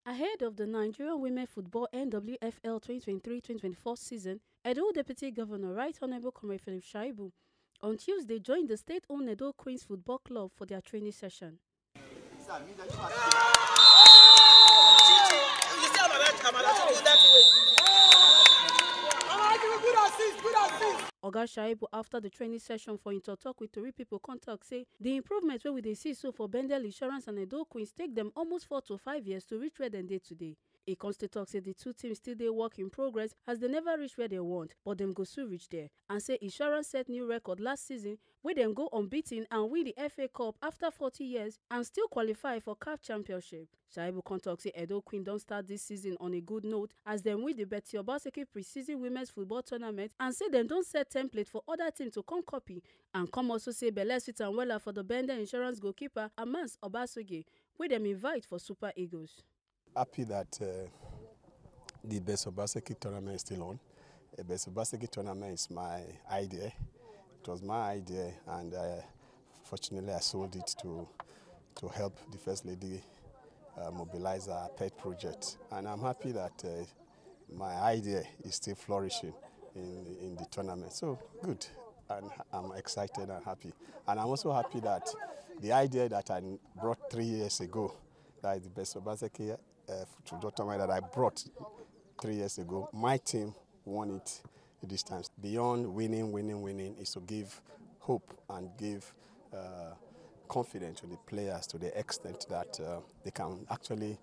Ahead of the Nigerian Women Football NWFL 2023-2024 season, Edo Deputy Governor Right Honorable Comrade Philip Shaibu on Tuesday joined the state-owned Edo Queens Football Club for their training session. Oga Shaibu, after the training session for talk with Tori People contact, say the improvement wey we dey see so for Bendel Insurance and Edo Queens take them almost 4 to 5 years to reach where dem dey today. E constantly talk say the two teams still dey work in progress as they never reach where they want, but them go soon reach there. And say Insurance set new record last season where them go unbeaten and win the FA Cup after 40 years and still qualify for CAF Championship. Shaibu contact say Edo Queen don't start this season on a good note as them win the Betsy Obaseki Preseason Women's Football Tournament, and say them don't set template for other teams to come copy, and come also say belle sweet and wella for the Bendel Insurance goalkeeper Betsy Obaseki, where them invite for Super Eagles. Happy that the Betsy Obaseki Tournament is still on. The Betsy Obaseki Tournament is my idea. It was my idea, and fortunately I sold it to help the First Lady mobilize our pet project. And I'm happy that my idea is still flourishing in the tournament. So good, and I'm excited and happy. And I'm also happy that the idea that I brought 3 years ago, that is the Betsy Obaseki football tournament that I brought 3 years ago, my team won it this time. Beyond winning is to give hope and give confidence to the players to the extent that they can actually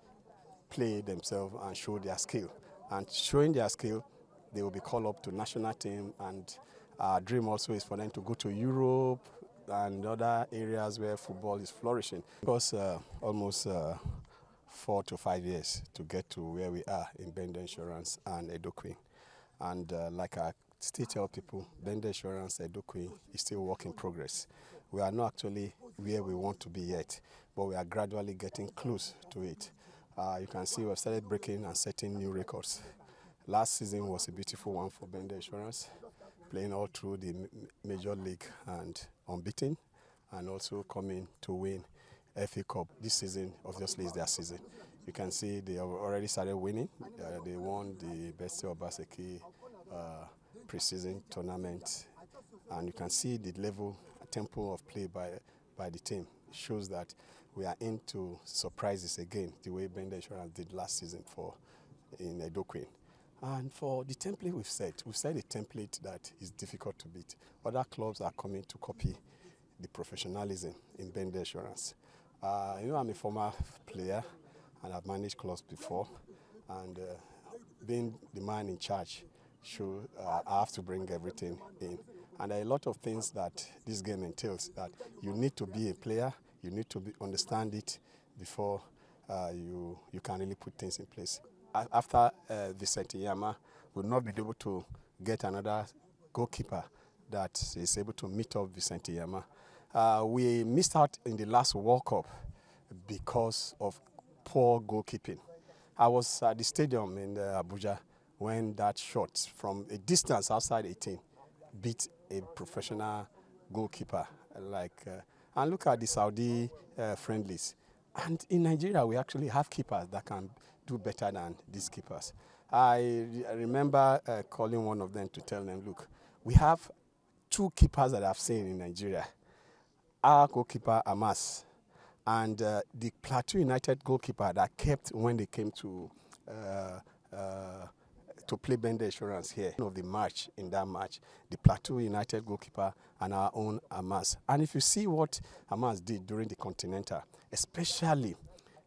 play themselves and show their skill. And showing their skill, they will be called up to national team, and our dream also is for them to go to Europe and other areas where football is flourishing. Because almost 4 to 5 years to get to where we are in Bendel Insurance and Edo Queen. And like I still tell people, Bendel Insurance, Edo Queen is still work in progress. We are not actually where we want to be yet, but we are gradually getting close to it. You can see we've started breaking and setting new records. Last season was a beautiful one for Bendel Insurance, playing all through the major league and unbeaten, and also coming to win FA Cup. This season obviously is their season. You can see they have already started winning. They won the Betsy Obaseki Preseason Tournament, and you can see the level, tempo of play by the team. It shows that we are into surprises again, the way Bendel Insurance did last season in Edo Queen. And for the template we've set a template that is difficult to beat. Other clubs are coming to copy the professionalism in Bendel Insurance. I'm a former player and I've managed clubs before, and being the man in charge, I have to bring everything in. And there are a lot of things that this game entails, that you need to be a player, you need to understand it before you can really put things in place. After Vicente Yama, we'll not be able to get another goalkeeper that is able to meet up Vicente Yama. We missed out in the last World Cup because of poor goalkeeping. I was at the stadium in Abuja when that shot from a distance outside 18 beat a professional goalkeeper. And look at the Saudi friendlies. And in Nigeria, we actually have keepers that can do better than these keepers. I remember calling one of them to tell them, look, we have 2 keepers that I've seen in Nigeria. Our goalkeeper, Amas, and the Plateau United goalkeeper that kept when they came to play Bendel Insurance here. Of the match, in that match, the Plateau United goalkeeper and our own Amas. And if you see what Amas did during the Continental, especially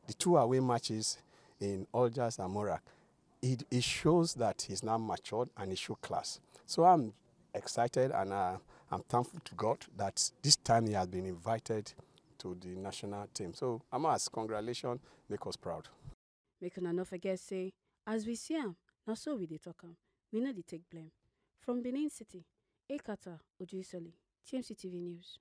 the 2 away matches in Algiers and Morak, it shows that he's now matured and he shows class. So I'm excited, and I'm thankful to God that this time he has been invited to the national team. So Amas, congratulations, make us proud. Make una no forget say, as we see am, na so we dey talk am. We no dey take blame. From Benin City, Ekata Ojuisoli, TMC TV News.